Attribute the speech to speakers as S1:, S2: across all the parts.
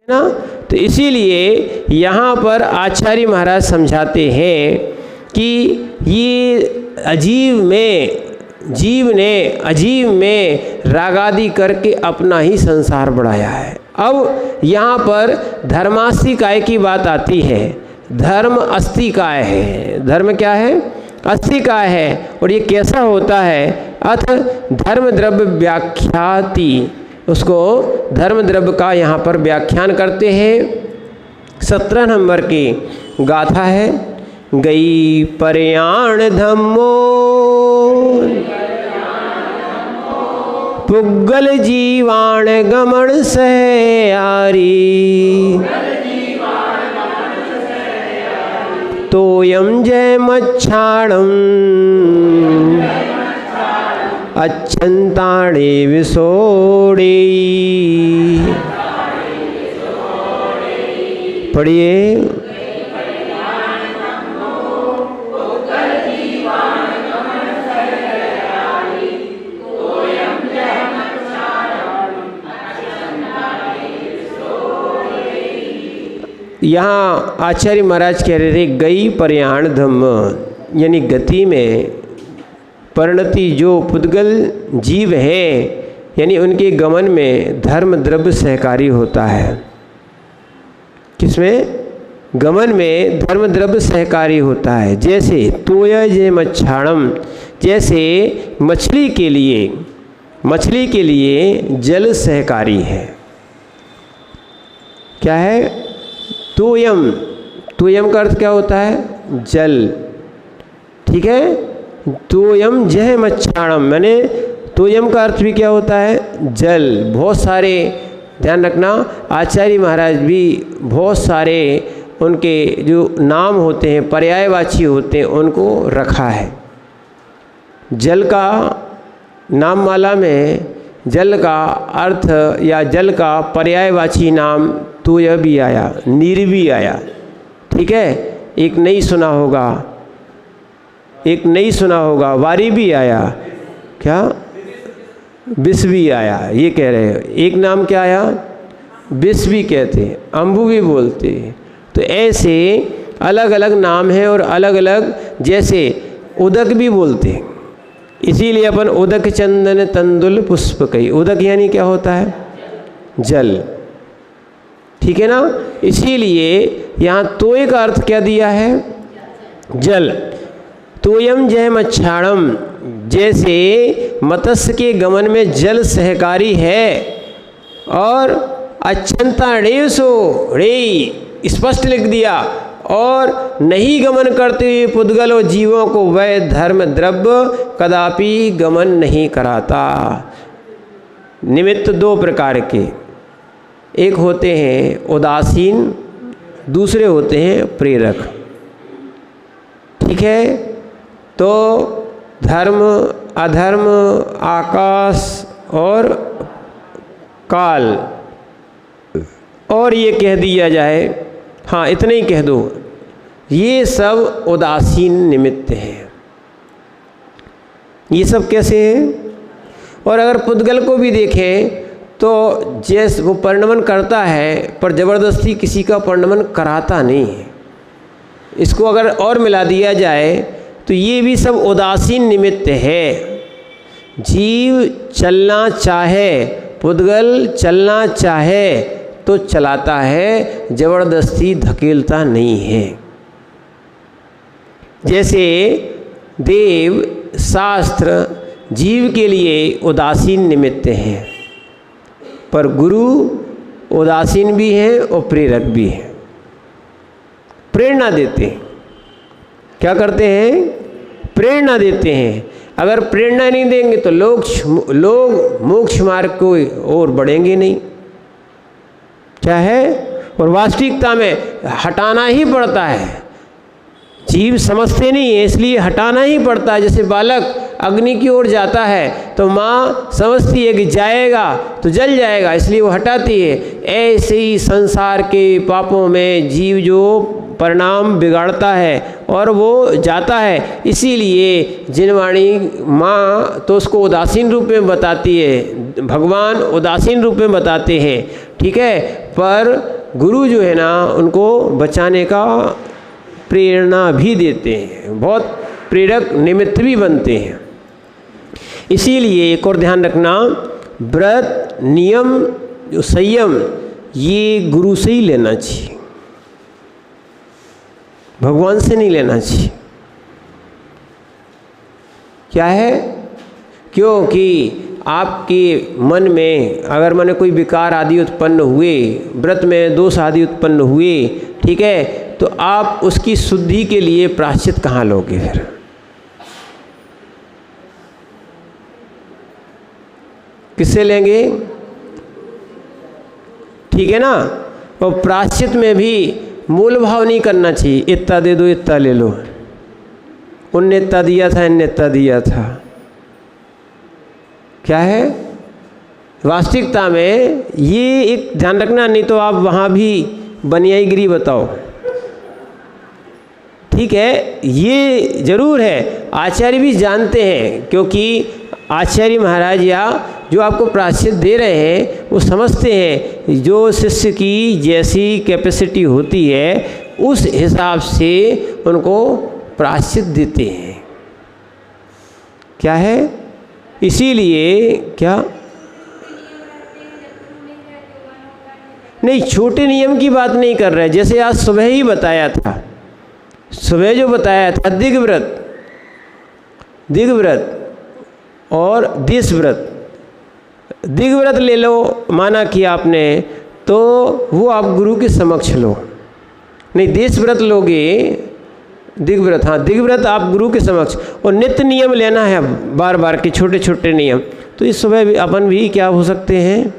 S1: ना। तो इसीलिए यहाँ पर आचार्य महाराज समझाते हैं कि ये जीव ने अजीव में रागादि करके अपना ही संसार बढ़ाया है। अब यहाँ पर धर्मास्तिकाय की बात आती है। धर्म अस्तिकाय है। धर्म क्या है? अस्तिकाय है। और ये कैसा होता है? अथ धर्म द्रव्य व्याख्याति, उसको धर्म द्रव्य का यहाँ पर व्याख्यान करते हैं। 17 नंबर की गाथा है। गई पर्याण धम्मो पुग्गल जीवाण गमन सहयारी, तोयम जय मच्छाणम अच्छंताणे विसोड़े। पढ़िए। यहाँ आचार्य महाराज कह रहे थे गई पर्याण धम्म, यानी गति में परिणति जो पुद्गल जीव है, यानी उनके गमन में धर्म द्रव्य सहकारी होता है। किसमें? गमन में धर्म द्रव्य सहकारी होता है। जैसे तोय जे मच्छाणम, जैसे मछली के लिए जल सहकारी है। क्या है? तोयम। तोयम का अर्थ क्या होता है? जल। ठीक है। तोयम जह मच्छाणम, मैंने तोयम का अर्थ भी क्या होता है? जल। बहुत सारे, ध्यान रखना, आचार्य महाराज भी बहुत सारे उनके जो नाम होते हैं पर्यायवाची होते हैं उनको रखा है। जल का नाममाला में जल का अर्थ या जल का पर्यायवाची नाम तोय भी आया, नीर भी आया। ठीक है। एक नहीं सुना होगा, वारी भी आया। क्या? विष भी आया। ये कह रहे हैं। एक नाम क्या आया? विष भी कहते हैं, अम्बु भी बोलते हैं। तो ऐसे अलग अलग नाम हैं और अलग अलग, जैसे उदक भी बोलते हैं। इसीलिए अपन उदक चंदन तंदुल पुष्प कही। उदक यानी क्या होता है? जल। ठीक है ना। इसीलिए यहाँ तोय का अर्थ क्या दिया है? जल। तोयम जय मच्छाणम, जैसे मत्स्य के गमन में जल सहकारी है। और अच्छंता ड़ेसो, रे स्पष्ट लिख दिया। और नहीं गमन करते हुए पुद्गल और जीवों को वह धर्म द्रव्य कदापि गमन नहीं कराता। निमित्त दो प्रकार के, एक होते हैं उदासीन, दूसरे होते हैं प्रेरक। ठीक है। तो धर्म, अधर्म, आकाश और काल, और ये कह दिया जाए, हाँ इतने ही कह दो, ये सब उदासीन निमित्त हैं। ये सब कैसे हैं? और अगर पुद्गल को भी देखें तो जैसे वो परिणमन करता है पर ज़बरदस्ती किसी का परिणमन कराता नहीं है। इसको अगर और मिला दिया जाए तो ये भी सब उदासीन निमित्त है। जीव चलना चाहे, पुद्गल चलना चाहे तो चलाता है, ज़बरदस्ती धकेलता नहीं है। जैसे देव शास्त्र जीव के लिए उदासीन निमित्त हैं, पर गुरु उदासीन भी हैं और प्रेरक भी हैं। प्रेरणा देते हैं। क्या करते हैं? प्रेरणा देते हैं। अगर प्रेरणा नहीं देंगे तो लोग मोक्ष मार्ग को और बढ़ेंगे नहीं। क्या है? और वास्तविकता में हटाना ही पड़ता है। जीव समझते नहीं है, इसलिए हटाना ही पड़ता है। जैसे बालक अग्नि की ओर जाता है तो माँ समझती है कि जाएगा तो जल जाएगा, इसलिए वो हटाती है। ऐसे ही संसार के पापों में जीव जो परिणाम बिगाड़ता है और वो जाता है। इसीलिए जिनवाणी माँ तो उसको उदासीन रूप में बताती है, भगवान उदासीन रूप में बताते हैं। ठीक है। पर गुरु जो है ना उनको बचाने का प्रेरणा भी देते हैं, बहुत प्रेरक निमित्त भी बनते हैं। इसीलिए एक और ध्यान रखना, व्रत नियम जो संयम ये गुरु से ही लेना चाहिए, भगवान से नहीं लेना चाहिए। क्या है? क्योंकि आपके मन में अगर माने कोई विकार आदि उत्पन्न हुए, व्रत में दोष आदि उत्पन्न हुए, ठीक है, तो आप उसकी शुद्धि के लिए प्रायश्चित कहाँ लोगे फिर? किससे लेंगे? ठीक है ना। और प्रायश्चित में भी मूल भाव नहीं करना चाहिए, इतना दे दो इतना ले लो, उनने इतना दिया था इनने इतना दिया था। क्या है? वास्तविकता में ये एक ध्यान रखना, नहीं तो आप वहाँ भी बनियाईगिरी बताओ। ठीक है, ये जरूर है, आचार्य भी जानते हैं, क्योंकि आचार्य महाराज या जो आपको प्रायश्चित दे रहे हैं वो समझते हैं जो शिष्य की जैसी कैपेसिटी होती है उस हिसाब से उनको प्रायश्चित देते हैं। क्या है? इसीलिए क्या नहीं, छोटे नियम की बात नहीं कर रहे। जैसे आज सुबह ही बताया था, सुबह जो बताया था दिग्व्रत और देशव्रत। दिग्व्रत ले लो, माना कि आपने, तो वो आप गुरु के समक्ष लो। नहीं, देशव्रत लोगे, दिग्व्रत, हाँ दिग्व्रत आप गुरु के समक्ष। और नित्य नियम लेना है बार बार के छोटे छोटे नियम, तो इस सुबह भी अपन भी क्या हो सकते हैं,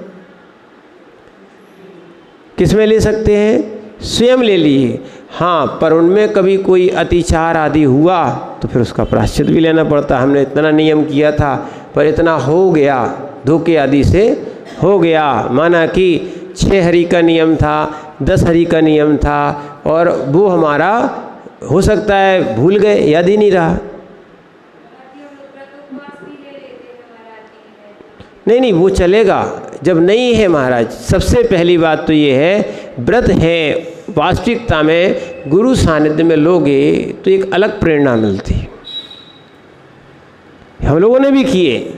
S1: किसमें ले सकते हैं? स्वयं ले लिए। हाँ, पर उनमें कभी कोई अतिचार आदि हुआ तो फिर उसका प्रायश्चित भी लेना पड़ता। हमने इतना नियम किया था पर इतना हो गया, धोखे आदि से हो गया, माना कि 6 हरि का नियम था, 10 हरि का नियम था, और वो हमारा हो सकता है भूल गए, याद ही नहीं रहा। नहीं, वो चलेगा जब नहीं है महाराज। सबसे पहली बात तो ये है, व्रत है, वास्तविकता में गुरु सानिध्य में लोगे तो एक अलग प्रेरणा मिलती है। हम लोगों ने भी किए,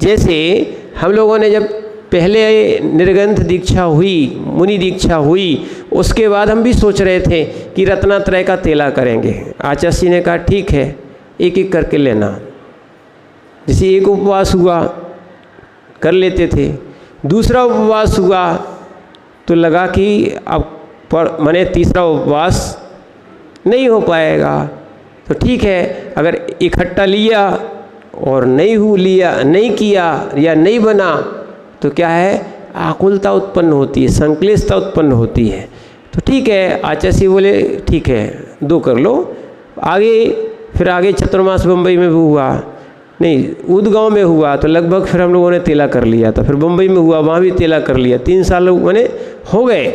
S1: जैसे हम लोगों ने जब पहले निर्ग्रंथ दीक्षा हुई, मुनि दीक्षा हुई, उसके बाद हम भी सोच रहे थे कि रत्नात्रय का तेला करेंगे। आचार्य जी ने कहा ठीक है, एक एक करके लेना। जैसे एक उपवास हुआ कर लेते थे, दूसरा उपवास हुआ तो लगा कि अब माने तीसरा उपवास नहीं हो पाएगा, तो ठीक है, अगर इकट्ठा लिया और नहीं किया या नहीं बना तो क्या है, आकुलता उत्पन्न होती है, संक्लेशता उत्पन्न होती है। तो ठीक है, आचार्य जी बोले ठीक है 2 कर लो। फिर आगे चतुर्मास बम्बई में भी हुआ, नहीं ऊदगांव में हुआ, तो लगभग फिर हम लोगों ने तेला कर लिया था। फिर बम्बई में हुआ, वहाँ भी तेला कर लिया। 3 साल मैंने हो गए।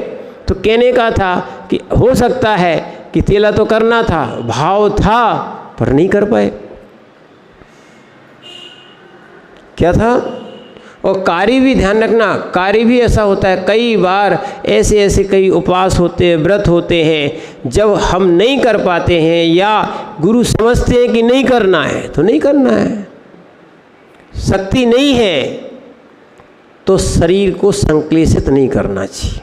S1: तो कहने का था कि हो सकता है कि तेला तो करना था, भाव था, पर नहीं कर पाए। क्या था? और कार्य भी ध्यान रखना, कार्य भी ऐसा होता है, कई बार ऐसे कई उपवास होते हैं, व्रत होते हैं, जब हम नहीं कर पाते हैं या गुरु समझते हैं कि नहीं करना है तो नहीं करना है, शक्ति नहीं है तो शरीर को संक्लेशित नहीं करना चाहिए।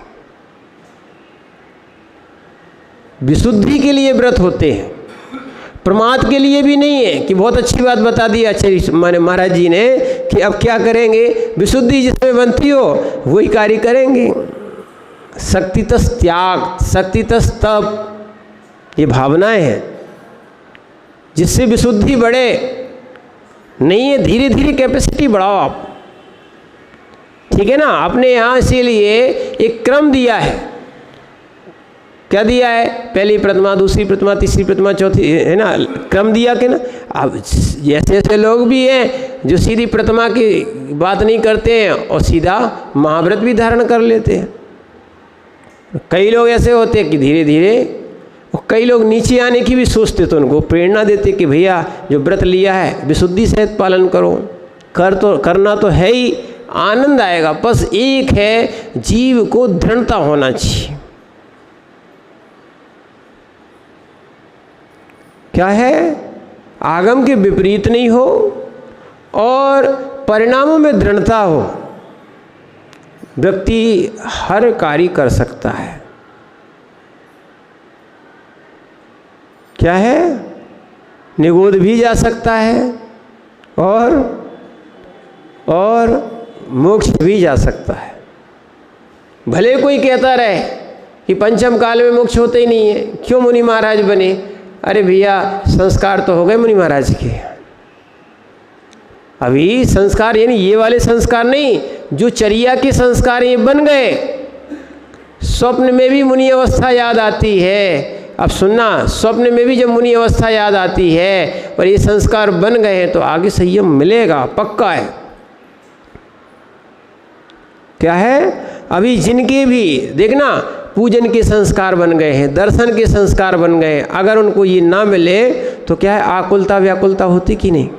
S1: विशुद्धि के लिए व्रत होते हैं, प्रमाद के लिए भी नहीं है। कि बहुत अच्छी बात बता दी आचार्य माने महाराज जी ने कि अब क्या करेंगे, विशुद्धि जिसमें बनती हो वही कार्य करेंगे। शक्तितस त्याग, शक्तितस तप, ये भावनाएं हैं जिससे विशुद्धि बढ़े। नहीं है, धीरे धीरे कैपेसिटी बढ़ाओ आप, ठीक है ना। आपने यहाँ इसीलिए एक क्रम दिया है। क्या दिया है? पहली प्रतिमा, दूसरी प्रतिमा, तीसरी प्रतिमा, चौथी, है ना, क्रम दिया के ना। अब ऐसे ऐसे लोग भी हैं जो सीधी प्रतिमा की बात नहीं करते हैं और सीधा महाव्रत भी धारण कर लेते हैं। कई लोग ऐसे होते हैं कि धीरे धीरे, और कई लोग नीचे आने की भी सोचते, तो उनको प्रेरणा देते कि भैया जो व्रत लिया है विशुद्धि सहित पालन करो। करना तो है ही, आनंद आएगा। बस एक है, जीव को दृढ़ता होना चाहिए। क्या है, आगम के विपरीत नहीं हो और परिणामों में दृढ़ता हो, व्यक्ति हर कार्य कर सकता है। क्या है, निगोद भी जा सकता है और मोक्ष भी जा सकता है। भले कोई कहता रहे कि पंचम काल में मोक्ष होते ही नहीं है, क्यों मुनि महाराज बने? अरे भैया, संस्कार तो हो गए मुनि महाराज के। अभी संस्कार यानी ये वाले संस्कार नहीं, जो चर्या के संस्कार ये बन गए। स्वप्न में भी मुनि अवस्था याद आती है। अब सुनना, स्वप्न में भी जब मुनि अवस्था याद आती है और ये संस्कार बन गए हैं तो आगे संयम मिलेगा, पक्का है। क्या है, अभी जिनके भी देखना पूजन के संस्कार बन गए हैं, दर्शन के संस्कार बन गए हैं, अगर उनको ये ना मिले तो क्या है, आकुलता व्याकुलता होती कि नहीं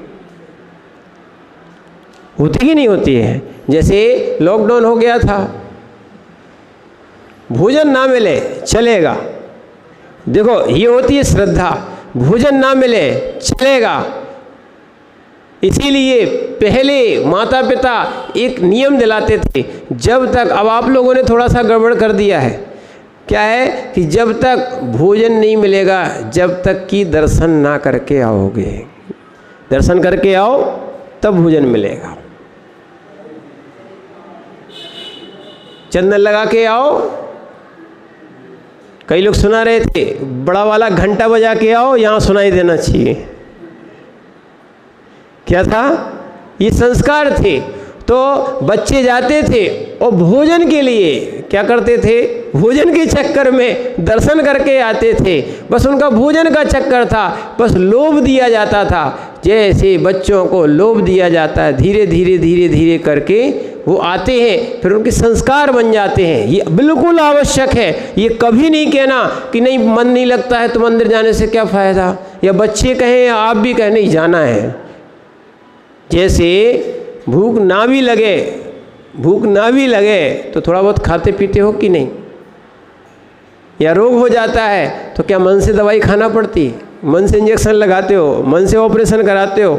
S1: होती कि नहीं होती है? जैसे लॉकडाउन हो गया था, भोजन ना मिले चलेगा, देखो ये होती है श्रद्धा, भोजन ना मिले चलेगा। इसीलिए पहले माता पिता एक नियम दिलाते थे, जब तक, अब आप लोगों ने थोड़ा सा गड़बड़ कर दिया है, क्या है कि जब तक भोजन नहीं मिलेगा जब तक कि दर्शन ना करके आओगे, दर्शन करके आओ तब भोजन मिलेगा। चंदन लगा के आओ, कई लोग सुना रहे थे, बड़ा वाला घंटा बजा के आओ, यहाँ सुनाई देना चाहिए। क्या था, ये संस्कार थे। तो बच्चे जाते थे और भोजन के लिए क्या करते थे, भोजन के चक्कर में दर्शन करके आते थे, बस उनका भोजन का चक्कर था, बस लोभ दिया जाता था। जैसे बच्चों को लोभ दिया जाता है, धीरे धीरे धीरे धीरे करके वो आते हैं, फिर उनके संस्कार बन जाते हैं। ये बिल्कुल आवश्यक है। ये कभी नहीं कहना कि नहीं मन नहीं लगता है तो मंदिर जाने से क्या फ़ायदा, या बच्चे कहें या आप भी कहें नहीं जाना है। जैसे भूख ना भी लगे तो थोड़ा बहुत खाते पीते हो कि नहीं, या रोग हो जाता है तो क्या मन से दवाई खाना पड़ती है, मन से इंजेक्शन लगाते हो, मन से ऑपरेशन कराते हो,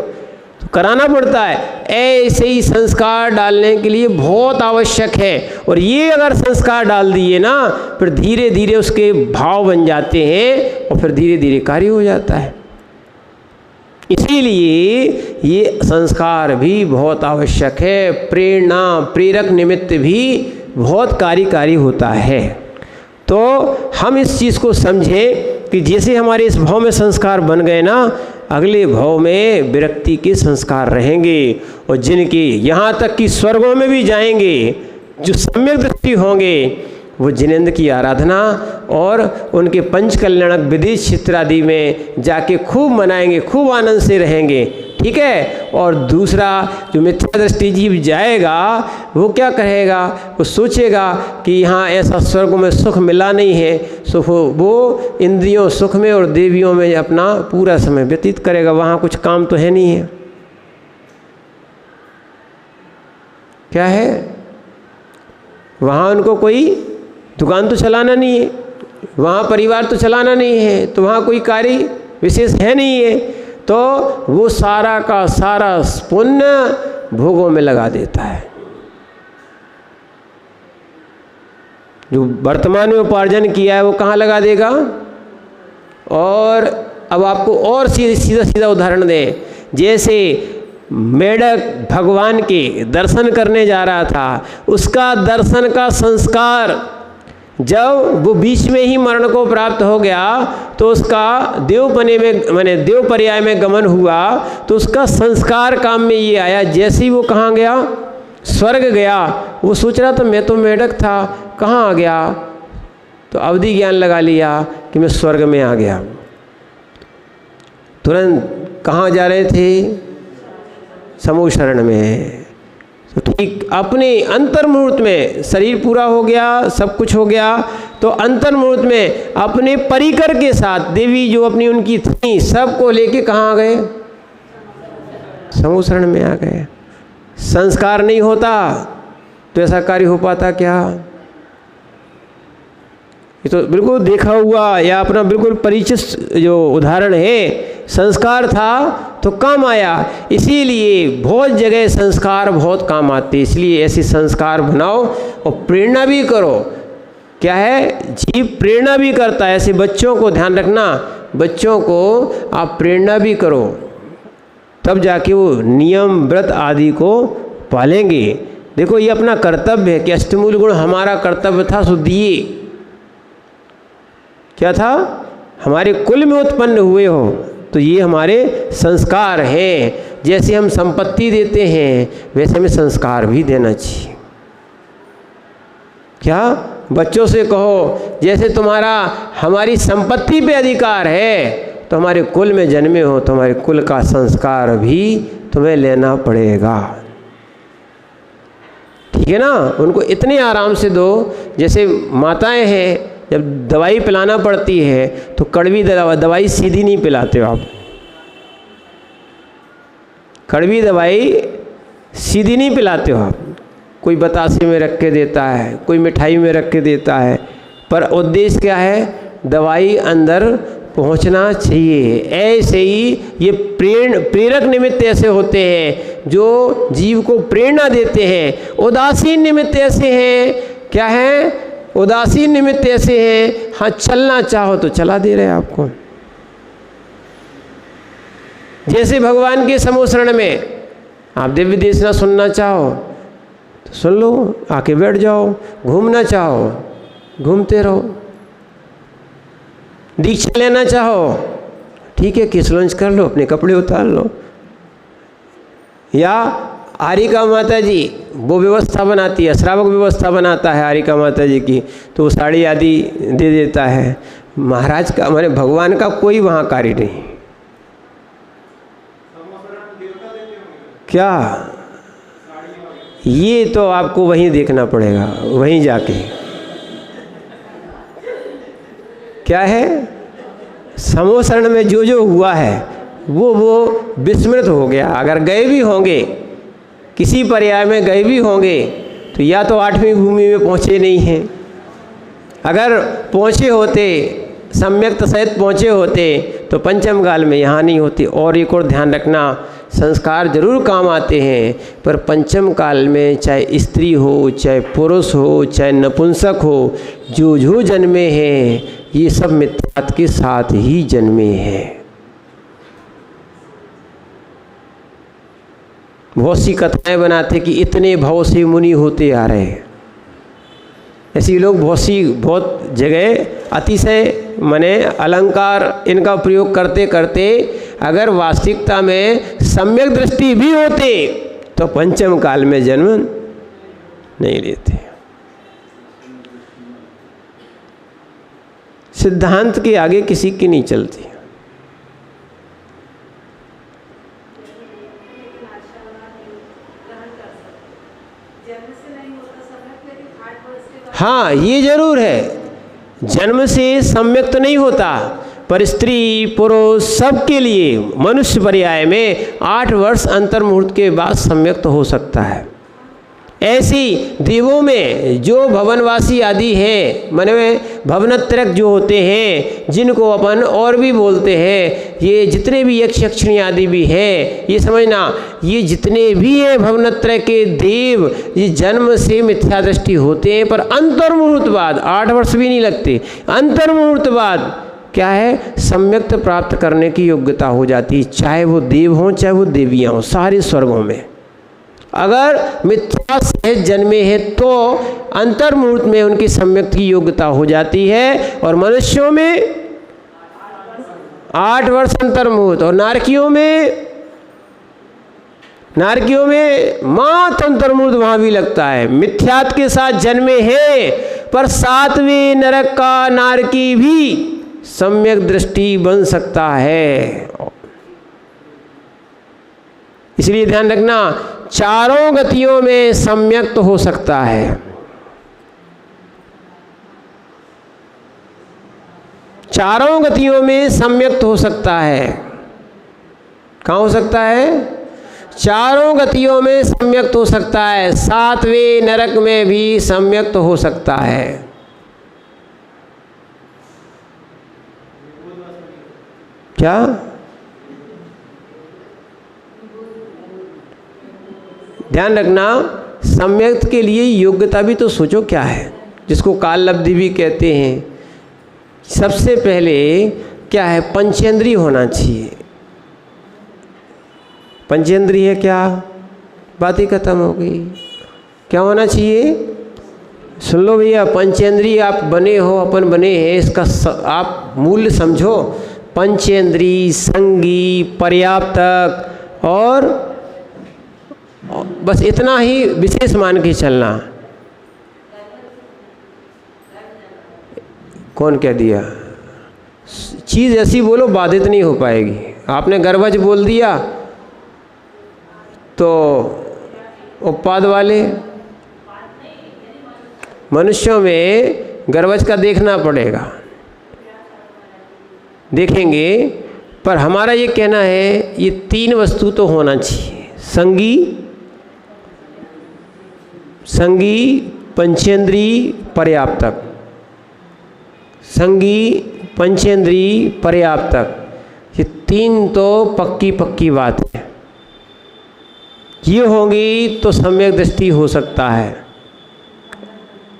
S1: तो कराना पड़ता है। ऐसे ही संस्कार डालने के लिए बहुत आवश्यक है। और ये अगर संस्कार डाल दिए ना, फिर धीरे धीरे उसके भाव बन जाते हैं और फिर धीरे धीरे कार्य हो जाता है। इसीलिए ये संस्कार भी बहुत आवश्यक है। प्रेरणा प्रेरक निमित्त भी बहुत कार्यकारी होता है। तो हम इस चीज़ को समझें कि जैसे हमारे इस भाव में संस्कार बन गए ना, अगले भाव में विरक्ति के संस्कार रहेंगे। और जिनके यहाँ तक कि स्वर्गों में भी जाएंगे, जो सम्यक दृष्टि होंगे, वो जिनेंद्र की आराधना और उनके पंच कल्याणक विदेश क्षेत्र आदि में जाके खूब मनाएंगे, खूब आनंद से रहेंगे। ठीक है। और दूसरा जो मिथ्या दृष्टि जीव जाएगा, वो क्या कहेगा, वो सोचेगा कि यहाँ ऐसा स्वर्ग में सुख मिला नहीं है, सुख वो इंद्रियों सुख में और देवियों में अपना पूरा समय व्यतीत करेगा, वहाँ कुछ काम तो है नहीं है। क्या है, वहाँ उनको कोई दुकान तो चलाना नहीं है, वहाँ परिवार तो चलाना नहीं है, तो वहाँ कोई कार्य विशेष है नहीं है, तो वो सारा का सारा पुण्य भोगों में लगा देता है। जो वर्तमान में उपार्जन किया है वो कहाँ लगा देगा। और अब आपको और सीधा सीधा उदाहरण दें, जैसे मेढक भगवान के दर्शन करने जा रहा था, उसका दर्शन का संस्कार जब वो बीच में ही मरण को प्राप्त हो गया, तो उसका देवपने में माने देव पर्याय में गमन हुआ, तो उसका संस्कार काम में ये आया। जैसे ही वो कहाँ गया, स्वर्ग गया, वो सोच रहा था मैं तो मेढक था, कहाँ आ गया, तो अवधि ज्ञान लगा लिया कि मैं स्वर्ग में आ गया। तुरंत कहाँ जा रहे थे, समूह शरण में। तो ठीक अपने अंतर मुहूर्त में शरीर पूरा हो गया, सब कुछ हो गया, तो अंतर मुहूर्त में अपने परिकर के साथ देवी जो अपनी उनकी थी, सबको लेके कहाँ आ गए, समूह शरण में आ गए। संस्कार नहीं होता तो ऐसा कार्य हो पाता क्या। ये तो बिल्कुल देखा हुआ या अपना बिल्कुल परिचित जो उदाहरण है संस्कार था तो काम आया। इसीलिए बहुत जगह संस्कार बहुत काम आते, इसलिए ऐसे संस्कार बनाओ और प्रेरणा भी करो। क्या है, जीव प्रेरणा भी करता है। ऐसे बच्चों को ध्यान रखना, बच्चों को आप प्रेरणा भी करो, तब जाके वो नियम व्रत आदि को पालेंगे। देखो ये अपना कर्तव्य है कि अष्टमूल गुण हमारा कर्तव्य था, सो दिए। क्या था, हमारे कुल में उत्पन्न हुए हो तो ये हमारे संस्कार हैं। जैसे हम संपत्ति देते हैं वैसे हमें संस्कार भी देना चाहिए। क्या बच्चों से कहो जैसे तुम्हारा हमारी संपत्ति पे अधिकार है तो हमारे कुल में जन्मे हो तो हमारे कुल का संस्कार भी तुम्हें लेना पड़ेगा। ठीक है ना, उनको इतने आराम से दो। जैसे माताएं हैं, जब दवाई पिलाना पड़ती है तो कड़वी दवाई सीधी नहीं पिलाते हो आप। कड़वी दवाई सीधी नहीं पिलाते हो आप। कोई बतासे में रख के देता है, कोई मिठाई में रख के देता है, पर उद्देश्य क्या है, दवाई अंदर पहुंचना चाहिए। ऐसे ही ये प्रेरक निमित्त ऐसे होते हैं जो जीव को प्रेरणा देते हैं। उदासीन निमित्त ऐसे हैं, क्या है, उदासीन निमित्त ऐसे हैं, हाँ चलना चाहो तो चला दे रहे हैं आपको। जैसे भगवान के समोसरण में आप दिव्य देशना सुनना चाहो तो सुन लो, आके बैठ जाओ। घूमना चाहो घूमते रहो। दीक्षा लेना चाहो ठीक है, किस लंच कर लो, अपने कपड़े उतार लो। या आरिका माता जी वो व्यवस्था बनाती है, श्रावक व्यवस्था बनाता है आरिका माता जी की, तो वो साड़ी आदि दे देता है। महाराज का, हमारे भगवान का कोई वहाँ कार्य नहीं। क्या, ये तो आपको वहीं देखना पड़ेगा, वहीं जाके। क्या है, समोसरण में जो जो हुआ है वो विस्मृत हो गया। अगर गए भी होंगे, किसी पर्याय में गए भी होंगे तो या तो 8वीं भूमि में पहुँचे नहीं हैं, अगर पहुँचे होते, सम्यक्त सहित पहुँचे होते तो पंचम काल में यहाँ नहीं होते। और एक और ध्यान रखना, संस्कार जरूर काम आते हैं, पर पंचम काल में चाहे स्त्री हो, चाहे पुरुष हो, चाहे नपुंसक हो, जो जो जन्मे हैं ये सब मिथ्यात्व के साथ ही जन्मे हैं। बहुत सी कथाएं बनाते कि इतने भाव से मुनि होते आ रहे हैं। ऐसे लोग बहुत जगह अतिशय माने अलंकार इनका प्रयोग करते करते अगर वास्तविकता में सम्यक दृष्टि भी होते तो पंचम काल में जन्म नहीं लेते। सिद्धांत के आगे किसी की नहीं चलती। हाँ ये जरूर है, जन्म से सम्यक तो नहीं होता, पर स्त्री पुरुष सबके लिए मनुष्य पर्याय में 8 वर्ष अंतर मुहूर्त के बाद सम्यक तो हो सकता है। ऐसी देवों में जो भवनवासी आदि हैं, मन में भवनत्रक जो होते हैं, जिनको अपन और भी बोलते हैं, ये जितने भी यक्ष यक्षिणी आदि भी हैं, ये समझना, ये जितने भी हैं भवनत्रय के देव, ये जन्म से मिथ्या दृष्टि होते हैं, पर अंतर मुहूर्त बाद 8 वर्ष भी नहीं लगते, अंतर मुहूर्त बाद क्या है, सम्यक्त प्राप्त करने की योग्यता हो जाती है। चाहे वो देव हों चाहे वो देवियाँ हों, सारे स्वर्गों में अगर मिथ्या सहित जन्मे हैं तो अंतर मुहूर्त में उनकी सम्यक्त की योग्यता हो जाती है। और मनुष्यों में 8 वर्ष अंतर मुहूर्त, और नारकियों में मात्र अंतर मुहूर्त वहाँ भी लगता है। मिथ्यात्व के साथ जन्मे हैं, पर 7वें नरक का नारकी भी सम्यक दृष्टि बन सकता है। इसलिए ध्यान रखना, चारों गतियों में सम्यक्त हो सकता है। चारों गतियों में सम्यक्त हो सकता है। कहाँ हो सकता है? चारों गतियों में सम्यक्त हो सकता है। 7वें नरक में भी सम्यक्त हो सकता है। क्या? ध्यान रखना, सम्यक्त के लिए योग्यता भी तो सोचो क्या है, जिसको काल लब्धि भी कहते हैं। सबसे पहले क्या है, पंचेंद्रिय होना चाहिए। पंचेंद्रिय क्या, बात ही खत्म हो गई। क्या होना चाहिए, सुन लो भैया, पंचेंद्रिय आप बने हो, अपन बने हैं, इसका आप मूल्य समझो। पंचेंद्रिय, संगी, पर्याप्तक, और बस इतना ही विशेष मान के चलना। कौन कह दिया, चीज़ ऐसी बोलो बाधित नहीं हो पाएगी। आपने गर्भज बोल दिया तो उपपाद वाले मनुष्यों में गर्भज का देखना पड़ेगा, देखेंगे। पर हमारा ये कहना है, ये तीन वस्तु तो होना चाहिए, संगी, पंचेंद्रिय, पर्याप्तक। संगी, पंचेंद्रिय, पर्याप्तक, ये तीन तो पक्की बात है। ये होंगी तो सम्यक दृष्टि हो सकता है।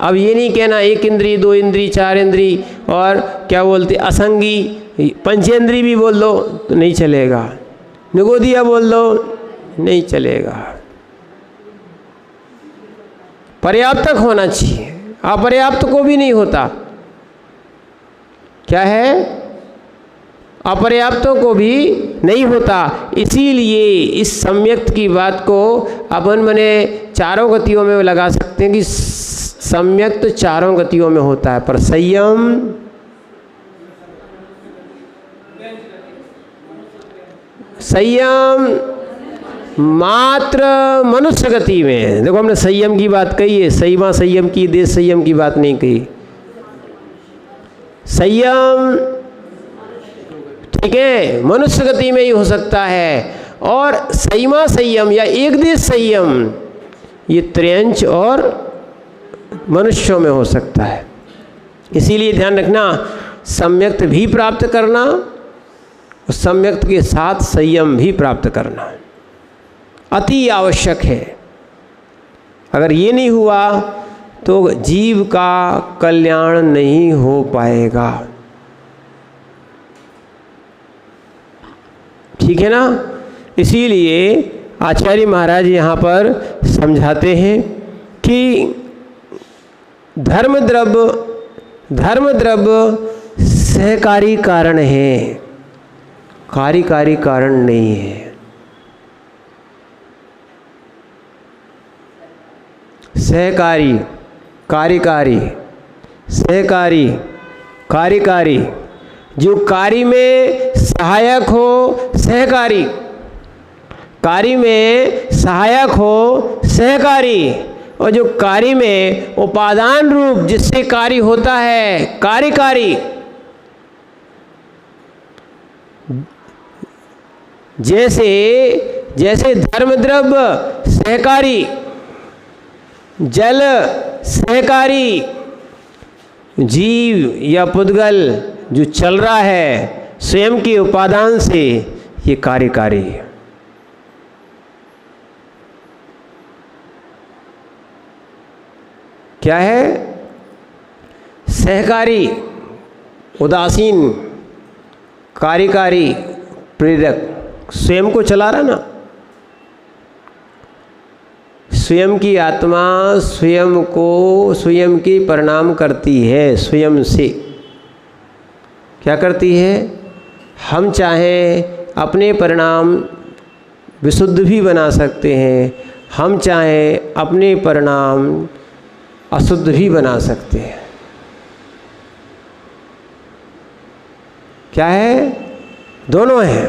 S1: अब ये नहीं कहना एक इंद्री, दो इंद्री, चार इंद्री, और क्या बोलते असंगी, पंचेंद्री भी बोल दो तो नहीं चलेगा, निगोदिया बोल दो नहीं चलेगा। पर्याप्तक होना चाहिए, अपर्याप्त को भी नहीं होता। क्या है, अपर्याप्तों को भी नहीं होता। इसीलिए इस सम्यक्त की बात को अपन मने चारों गतियों में लगा सकते हैं कि सम्यक्त चारों गतियों में होता है, पर संयम मात्र मनुष्य गति में। देखो हमने संयम की बात कही है, संयमा संयम की, देश संयम की बात नहीं कही। संयम ठीक है, मनुष्य गति में ही हो सकता है, और संयमा संयम या एक देश संयम ये त्रयंच और मनुष्यों में हो सकता है। इसीलिए ध्यान रखना, सम्यक्त भी प्राप्त करना और सम्यक्त के साथ संयम भी प्राप्त करना अति आवश्यक है। अगर ये नहीं हुआ तो जीव का कल्याण नहीं हो पाएगा। ठीक है ना। इसीलिए आचार्य महाराज यहाँ पर समझाते हैं कि धर्म द्रव्य सहकारी कारण है, कार्यकारी कारण नहीं है। सहकारी, कार्यकारी, सहकारी, कार्यकारी, जो कार्य में सहायक हो सहकारी, कार्य में सहायक हो सहकारी, और जो कार्य में उपादान रूप जिससे कार्य होता है कार्यकारी। जैसे धर्म द्रव्य सहकारी, जल सहकारी, जीव या पुद्गल जो चल रहा है स्वयं के उपादान से, ये कार्यकारी है। क्या है? सहकारी, उदासीन, कार्यकारी, प्रेरक। स्वयं को चला रहा ना, स्वयं की आत्मा स्वयं को स्वयं की परिणाम करती है, स्वयं से क्या करती है? हम चाहें अपने परिणाम विशुद्ध भी बना सकते हैं, हम चाहें अपने परिणाम अशुद्ध भी बना सकते हैं। क्या है? दोनों हैं।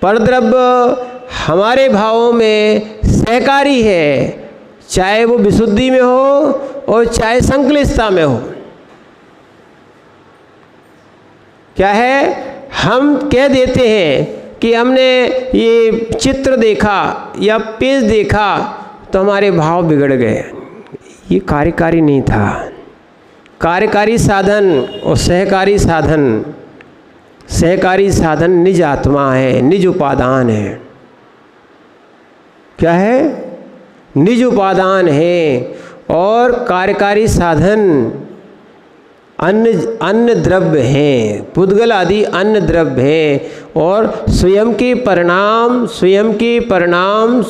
S1: परद्रव्य हमारे भावों में सहकारी है, चाहे वो विशुद्धि में हो और चाहे संक्लिष्टता में हो। क्या है? हम कह देते हैं कि हमने ये चित्र देखा या पेज देखा तो हमारे भाव बिगड़ गए। ये कार्यकारी नहीं था। कार्यकारी साधन और सहकारी साधन सहकारी साधन निज आत्मा है, निज उपादान है। क्या है? निज उपादान है। और कार्यकारी साधन अन्न द्रव्य हैं, पुद्गल आदि अन्न द्रव्य हैं। और स्वयं के परिणाम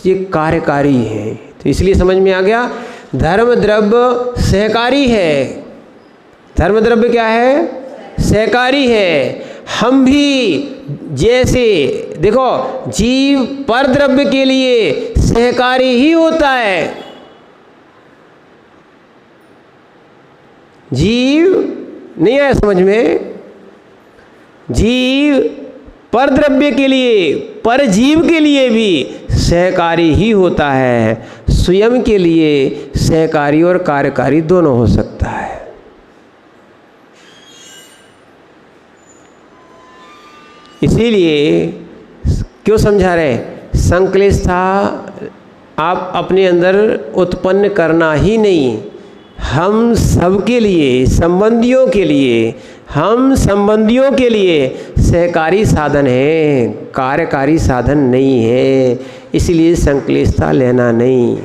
S1: ये कार्यकारी हैं। तो इसलिए समझ में आ गया, धर्म द्रव्य सहकारी है। धर्म द्रव्य क्या है? सहकारी है। हम भी जैसे देखो, जीव पर द्रव्य के लिए सहकारी ही होता है। जीव नहीं आया समझ में? जीव पर द्रव्य के लिए, पर जीव के लिए भी सहकारी ही होता है। स्वयं के लिए सहकारी और कार्यकारी दोनों हो सकता है। इसीलिए क्यों समझा रहे? संक्लेशता आप अपने अंदर उत्पन्न करना ही नहीं, हम सबके लिए, संबंधियों के लिए, हम संबंधियों के लिए सहकारी साधन है, कार्यकारी साधन नहीं है। इसलिए संक्लेशता लेना नहीं।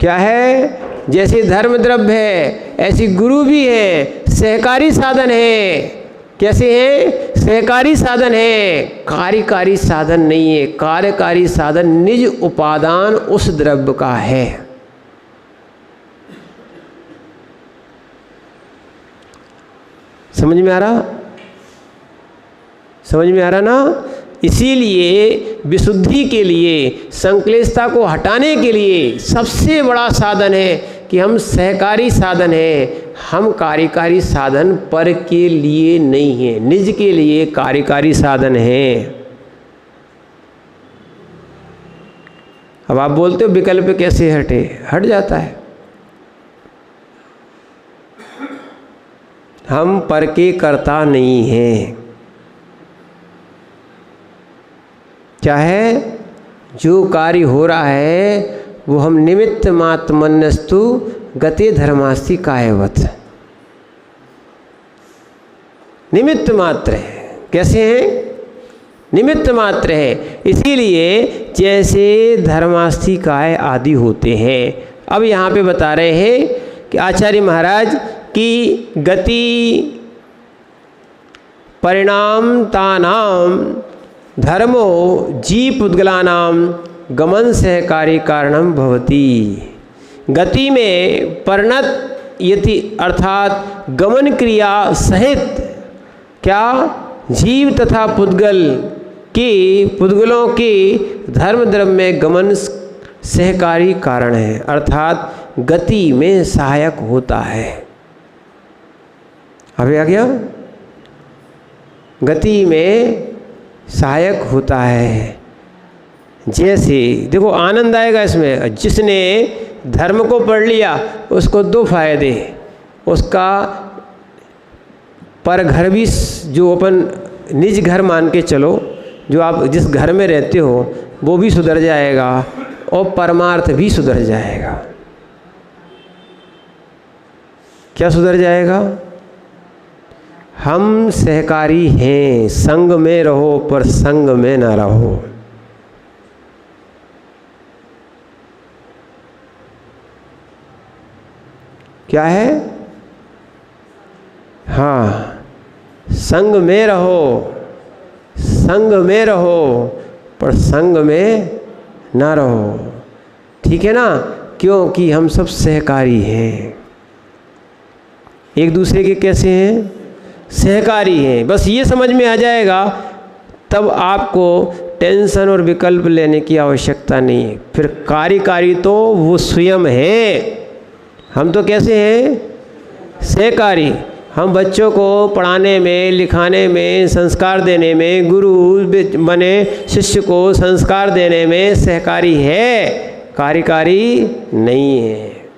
S1: क्या है? जैसे धर्म द्रव्य है, ऐसी गुरु भी है, सहकारी साधन है। कैसे है? सहकारी साधन है, कार्यकारी साधन नहीं है। कार्यकारी साधन निज उपादान उस द्रव्य का है। समझ में आ रहा? समझ में आ रहा ना? इसीलिए विशुद्धि के लिए, संक्लेशता को हटाने के लिए सबसे बड़ा साधन है कि हम सहकारी साधन है। हम कार्यकारी साधन पर के लिए नहीं है, निज के लिए कार्यकारी साधन है। अब आप बोलते हो विकल्प कैसे हटे? हट जाता है। हम पर के कर्ता नहीं हैं। क्या है? जो कार्य हो रहा है वो हम निमित्त मात्र मन्यस्तु गते धर्मास्ति कायवत, निमित्त मात्र है। कैसे हैं? निमित्त मात्र है। इसीलिए जैसे धर्मास्ति काय आदि होते हैं। अब यहाँ पे बता रहे हैं कि आचार्य महाराज की गति परिणाम तानाम धर्मो जीव पुद्गलानाम गमन सहकारी कारणम भवति। गति में परिणत यति अर्थात गमन क्रिया सहित क्या जीव तथा पुद्गलों के धर्म द्रव्य में गमन सहकारी कारण है, अर्थात गति में सहायक होता है। अभी आ गया? गति में सहायक होता है। जैसे देखो आनंद आएगा इसमें। जिसने धर्म को पढ़ लिया उसको दो फायदे, उसका पर घर भी, जो अपन निज घर मान के चलो, जो आप जिस घर में रहते हो वो भी सुधर जाएगा और परमार्थ भी सुधर जाएगा। क्या सुधर जाएगा? हम सहकारी हैं, संग में रहो पर संग में ना रहो। क्या है? हाँ, संग में रहो, संग में रहो पर संग में ना रहो। ठीक है ना? क्योंकि हम सब सहकारी हैं। एक दूसरे के कैसे हैं? सहकारी हैं। बस ये समझ में आ जाएगा, तब आपको टेंशन और विकल्प लेने की आवश्यकता नहीं है। फिर कार्यकारी तो वो स्वयं है। हम तो कैसे हैं? सहकारी। हम बच्चों को पढ़ाने में, लिखाने में, संस्कार देने में, गुरु बने शिष्य को संस्कार देने में सहकारी है, कार्यकारी नहीं है।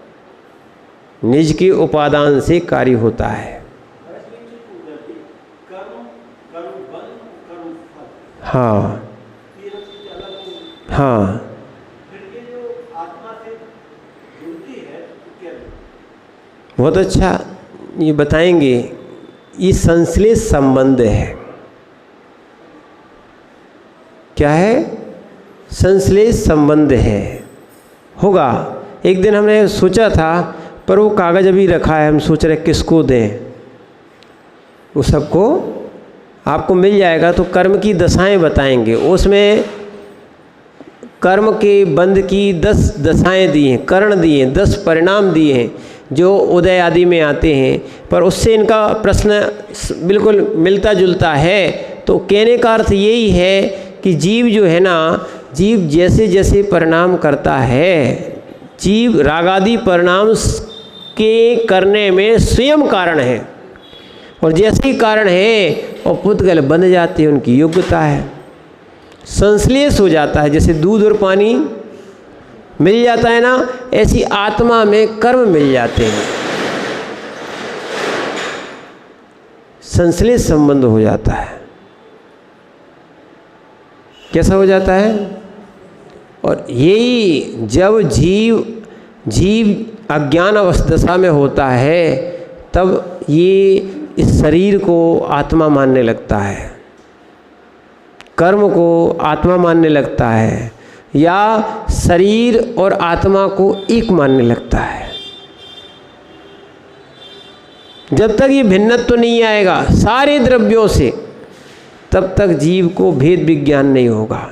S1: निज के उपादान से कार्य होता है। हाँ हाँ, बहुत अच्छा ये बताएंगे ये संश्लेष संबंध है। क्या है? संश्लेष संबंध है। होगा। एक दिन हमने सोचा था, पर वो कागज़ अभी रखा है, हम सोच रहे किसको दें। वो सबको आपको मिल जाएगा। तो कर्म की दशाएं बताएंगे, उसमें कर्म के बंध की 10 दशाएं दी हैं, करण दिए हैं, 10 परिणाम दिए हैं जो उदय आदि में आते हैं। पर उससे इनका प्रश्न बिल्कुल मिलता जुलता है। तो कहने का अर्थ यही है कि जीव जो है ना, जीव जैसे जैसे परिणाम करता है, जीव रागादि परिणाम के करने में स्वयं कारण है, और जैसे ही कारण है और पुद्गल बन जाते हैं, उनकी योग्यता है, संश्लेष हो जाता है। जैसे दूध और पानी मिल जाता है ना, ऐसी आत्मा में कर्म मिल जाते हैं, संश्लेष संबंध हो जाता है। कैसा हो जाता है? और यही जब जीव अज्ञान अवस्था में होता है, तब ये इस शरीर को आत्मा मानने लगता है, कर्म को आत्मा मानने लगता है, या शरीर और आत्मा को एक मानने लगता है। जब तक ये भिन्नत्व नहीं आएगा सारे द्रव्यों से, तब तक जीव को भेद विज्ञान नहीं होगा।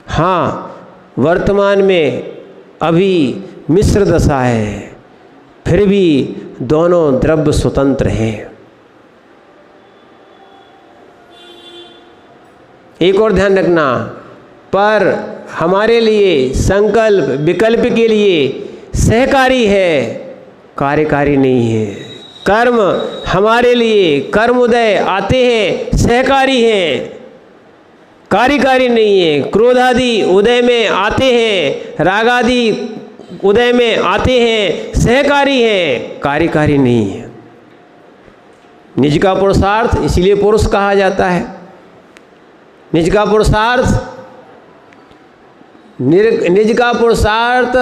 S1: हाँ, वर्तमान में अभी मिश्र दशा है, फिर भी दोनों द्रव्य स्वतंत्र हैं। एक और ध्यान रखना, पर हमारे लिए संकल्प विकल्प के लिए सहकारी है, कार्यकारी नहीं है। कर्म हमारे लिए कर्मोदय आते हैं, सहकारी हैं, कार्यकारी नहीं है। क्रोधादि उदय में आते हैं, रागादि उदय में आते हैं, सहकारी हैं, कार्यकारी नहीं है। निज का पुरुषार्थ, इसलिए पुरुष कहा जाता है। निज का पुरुषार्थ, निज का पुरुषार्थ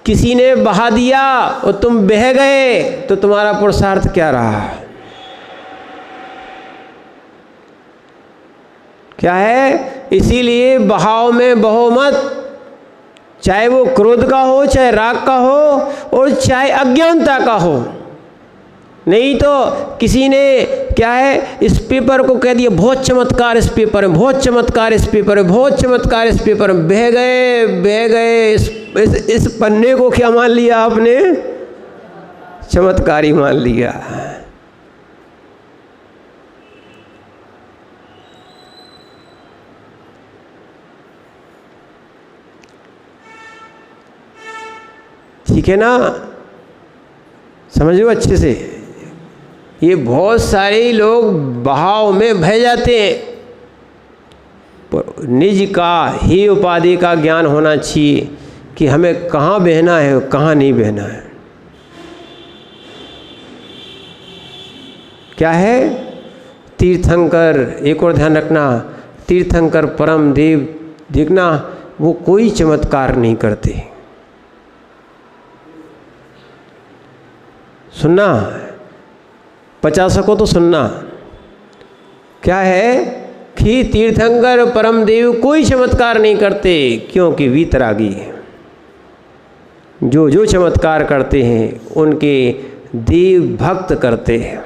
S1: किसी ने बहा दिया और तुम बह गए, तो तुम्हारा पुरुषार्थ क्या रहा? क्या है? इसीलिए बहाव में बहो मत, चाहे वो क्रोध का हो, चाहे राग का हो, और चाहे अज्ञानता का हो। नहीं तो किसी ने क्या है, इस पेपर को कह दिया बहुत चमत्कार इस पेपर में, बहुत चमत्कार इस पेपर में, बहुत चमत्कार इस पेपर में, बह गए। इस पन्ने को क्या मान लिया आपने? चमत्कारी मान लिया। ठीक है ना? समझो अच्छे से। ये बहुत सारे लोग बहाव में बह जाते हैं, पर निज का ही उपाधि का ज्ञान होना चाहिए कि हमें कहाँ बहना है, कहाँ नहीं बहना है। क्या है? तीर्थंकर, एक और ध्यान रखना, तीर्थंकर परम देव देखना, वो कोई चमत्कार नहीं करते। सुनना, 50 को तो सुनना। क्या है कि तीर्थंकर परम देव कोई चमत्कार नहीं करते, क्योंकि वीतरागी है। जो चमत्कार करते हैं उनके देव भक्त करते हैं।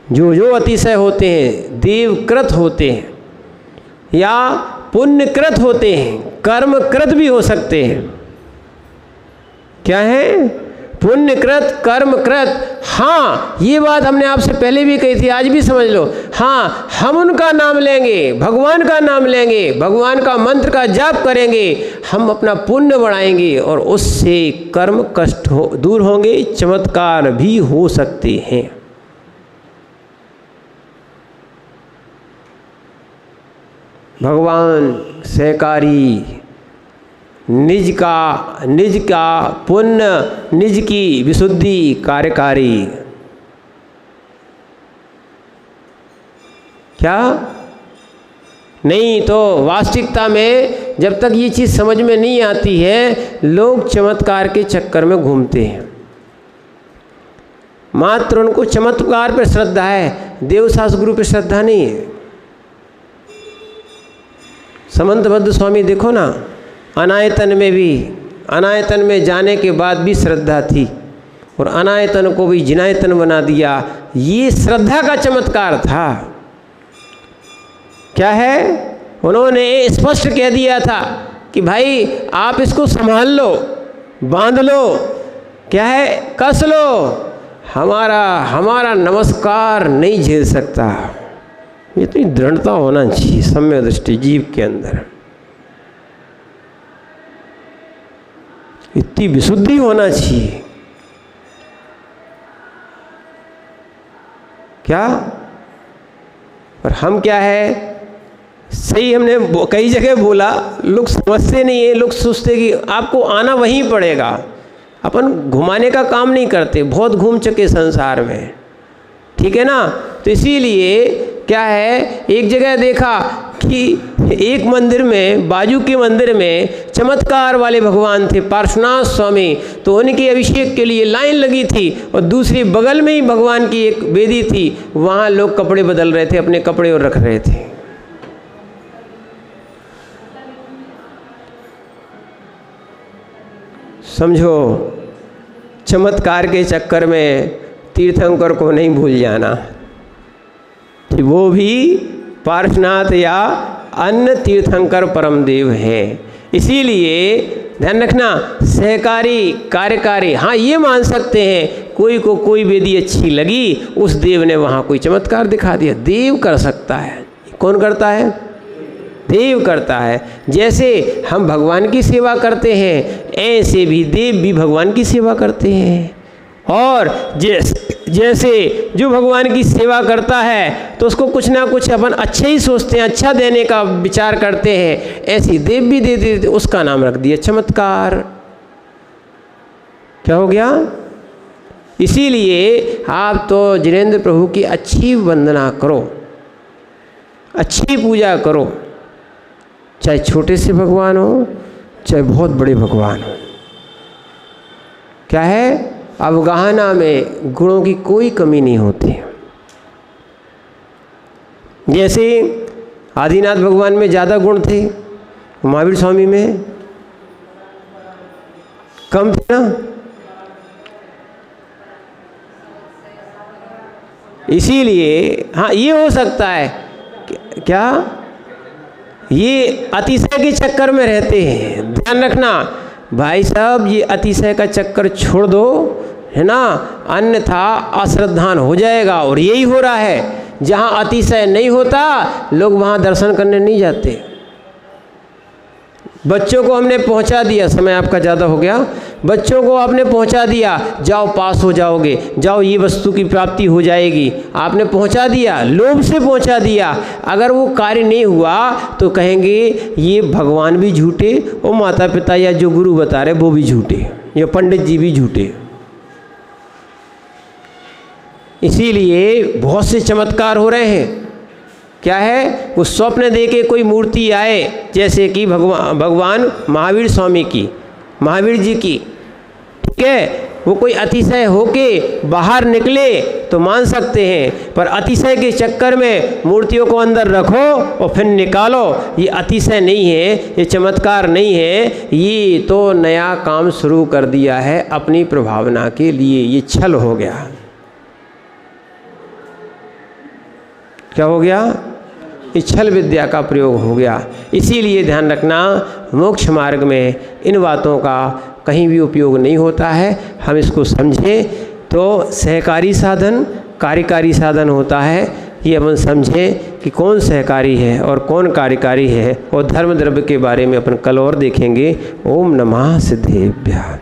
S1: जो अतिशय होते हैं देवकृत होते हैं, या पुण्यकृत होते हैं, कर्मकृत भी हो सकते हैं। क्या है? पुण्यकृत कर्मकृत। हाँ, ये बात हमने आपसे पहले भी कही थी, आज भी समझ लो। हाँ, हम उनका नाम लेंगे, भगवान का नाम लेंगे, भगवान का मंत्र का जाप करेंगे, हम अपना पुण्य बढ़ाएंगे, और उससे कर्म कष्ट दूर होंगे, चमत्कार भी हो सकते हैं। भगवान सहकारी, निज का पुण्य, निज की विशुद्धि कार्यकारी। क्या? नहीं तो वास्तविकता में जब तक ये चीज़ समझ में नहीं आती है, लोग चमत्कार के चक्कर में घूमते हैं। मात्र उनको चमत्कार पर श्रद्धा है, देवशास्त्र गुरु पर श्रद्धा नहीं है। समंतबद्ध स्वामी देखो ना, अनायतन में भी, अनायतन में जाने के बाद भी श्रद्धा थी और अनायतन को भी जिनायतन बना दिया। ये श्रद्धा का चमत्कार था। क्या है, उन्होंने स्पष्ट कह दिया था कि भाई आप इसको संभाल लो, बांध लो, क्या है, कस लो, हमारा नमस्कार नहीं झेल सकता। ये तो दृढ़ता होना चाहिए सम्यक दृष्टि जीव के अंदर, इतनी विशुद्धि होना चाहिए। क्या, पर हम क्या है, सही हमने कई जगह बोला, लोग समझते नहीं है, लोग सोचते कि आपको आना वहीं पड़ेगा। अपन घुमाने का काम नहीं करते, बहुत घूम चुके संसार में, ठीक है ना। तो इसीलिए क्या है, एक जगह देखा कि एक मंदिर में, बाजू के मंदिर में चमत्कार वाले भगवान थे पार्श्वनाथ स्वामी, तो उनके अभिषेक के लिए लाइन लगी थी और दूसरी बगल में ही भगवान की एक वेदी थी, वहाँ लोग कपड़े बदल रहे थे, अपने कपड़े और रख रहे थे। समझो, चमत्कार के चक्कर में तीर्थंकर को नहीं भूल जाना कि वो भी पार्श्वनाथ या अन्य तीर्थंकर परम देव है। इसीलिए ध्यान रखना, सहकारी कार्यकारी, हाँ ये मान सकते हैं कोई को कोई वेदी अच्छी लगी, उस देव ने वहाँ कोई चमत्कार दिखा दिया। देव कर सकता है। कौन करता है? देव करता है। जैसे हम भगवान की सेवा करते हैं, ऐसे भी देव भी भगवान की सेवा करते हैं। और जैसे जो भगवान की सेवा करता है तो उसको कुछ ना कुछ अपन अच्छे ही सोचते हैं, अच्छा देने का विचार करते हैं, ऐसी देव भी दे देते, उसका नाम रख दिया चमत्कार। क्या हो गया? इसीलिए आप तो जिनेंद्र प्रभु की अच्छी वंदना करो, अच्छी पूजा करो, चाहे छोटे से भगवान हो चाहे बहुत बड़े भगवान हो। क्या है, अवगाहना में गुणों की कोई कमी नहीं होती। जैसे आदिनाथ भगवान में ज़्यादा गुण थे, महावीर स्वामी में कम थे ना। इसीलिए हाँ ये हो सकता है, क्या ये अतिशय के चक्कर में रहते हैं। ध्यान रखना भाई साहब, ये अतिशय का चक्कर छोड़ दो, है ना, अन्यथा अश्रद्धान हो जाएगा। और यही हो रहा है, जहाँ अतिशय नहीं होता लोग वहाँ दर्शन करने नहीं जाते। बच्चों को हमने पहुँचा दिया, समय आपका ज़्यादा हो गया, बच्चों को आपने पहुँचा दिया, जाओ पास हो जाओगे, जाओ ये वस्तु की प्राप्ति हो जाएगी, आपने पहुँचा दिया, लोभ से पहुँचा दिया। अगर वो कार्य नहीं हुआ तो कहेंगे ये भगवान भी झूठे और माता पिता या जो गुरु बता रहे वो भी झूठे, या पंडित जी भी झूठे। इसीलिए बहुत से चमत्कार हो रहे हैं। क्या है, वो स्वप्न दे के कोई मूर्ति आए, जैसे कि भगवान महावीर स्वामी की, महावीर जी की, ठीक है, वो कोई अतिशय होके बाहर निकले तो मान सकते हैं, पर अतिशय के चक्कर में मूर्तियों को अंदर रखो और फिर निकालो, ये अतिशय नहीं है, ये चमत्कार नहीं है, ये तो नया काम शुरू कर दिया है अपनी प्रभावना के लिए। ये छल हो गया। क्या हो गया? छल विद्या का प्रयोग हो गया। इसीलिए ध्यान रखना, मोक्ष मार्ग में इन बातों का कहीं भी उपयोग नहीं होता है। हम इसको समझें तो सहकारी साधन, कार्यकारी साधन होता है, ये अपन समझें कि कौन सहकारी है और कौन कार्यकारी है। और धर्म द्रव्य के बारे में अपन कल और देखेंगे। ओम नमः सिद्धेभ्यः।